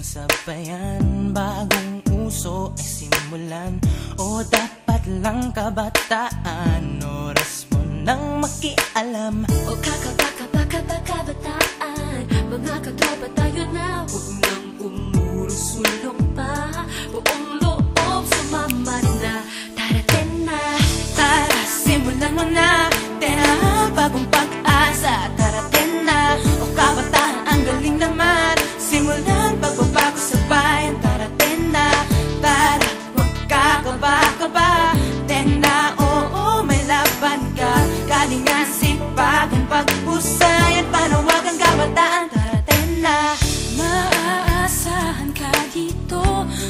sabayan, bagong uso ay simulan, o dapat lang kabataan, oras mo nang makialam. O kabataan, mga katropa tayo na, huwag nang umuro-sulong pa, buong loob sumama na, darating na. Tara, simulan mo na, tena, bagong pag-asa, darating na. O kabataan, ang galing naman, simulan pagbabago sa bayan, darating na. Tara, huwag kakaba-kaba, tena, oo, may laban ka, galingan, sipagan, pagpusayan, panawagan, kabataan, darating na. Maaasahan ka dito,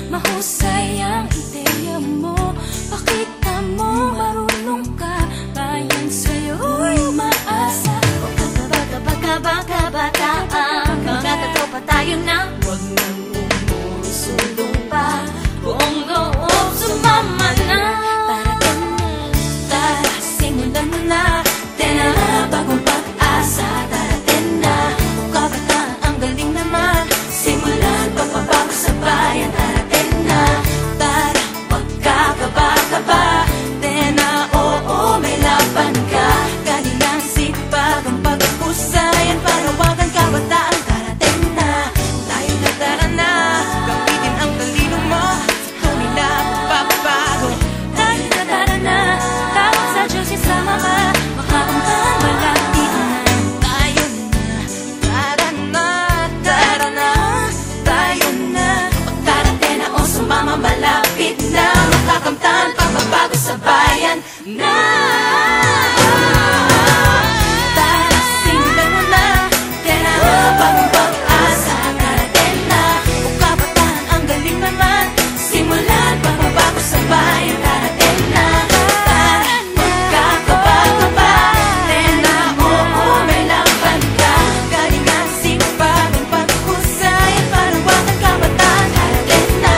mahusay ang ideya mo, pakita mo marunong ka, bayan sa'yo'y umaasa. O kabataan, mga katropa tayo na, huwag nang umusulong pa, buong loob sumama na. Tara, simulan mo na, tena, bagong pag-asa, darating na. O kabataan, ang galing naman, simulan pagbabago sa bayan, darating na. Tara, huwag kakaba-kaba, tena, oo, may laban ka, galingan, sipagan, pagpusayan, panawagan, kabataan, darating na. Tayo na, tara na, gamitin ang talino mo, tunay na pagbabago. Tayo na, tara na, tawag sa Diyos, isama ka, makakamtan, malapit na. Tayo na, tara na, tara na, tayo na. Pagdarating na o sumama, malapit na, makakamtan, pagbabago sa bayan na. Tara, simulan mo na, tena, bagong pag-asa, darating na. O kabataan, ang galing naman, simulan pagbabago sa bayan, darating na. Tara, magkakaba-kaba, tena, oo, may laban ka, galingan, sipagan, pagpusayan, panawagan, kabataan, darating na.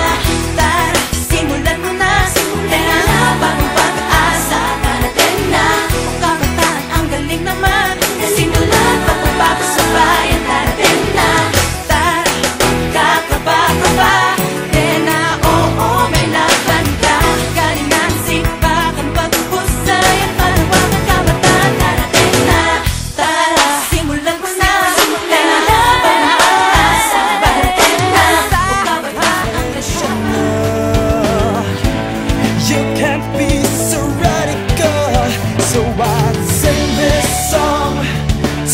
Tara, simulan mo na, tena, bagong pag-asa, darating na. O kabataan, ang galing naman, simulan pagbabago sa bayan, darating na. Tara, magkakaba-kaba, tena, oo, may laban ka, galingan, sipagan, pagpusayan, panawagan, kabataan, darating na. Tara, simulan mo na, tena, bagong pag-asa, darating na. O kabataan, ang gasyon mo. You can't be so radical, so I sing this song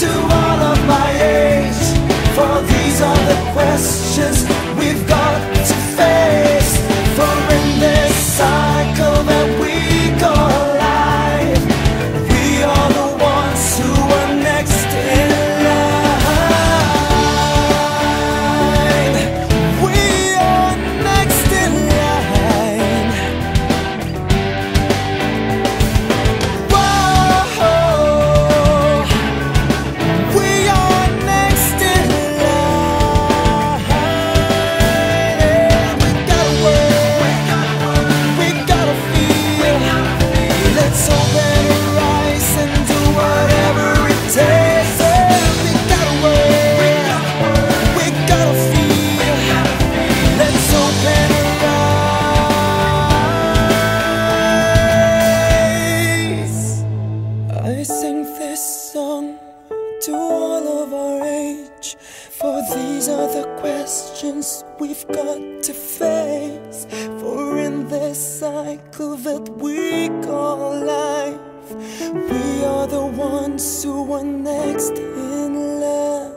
to all of my age. For these are the questions we've got to face. For in this cycle that we call life, we are the ones who are next in line. We are next in line. Whoa, we are next in line. We gotta work, we gotta feel. Let's open our eyes and do whatever it takes. We gotta work, we gotta feel. Let's open our eyes. I sing this song to all of our age, for these are the questions we've got to face. For in this cycle that we call life, we are the ones who are next in line.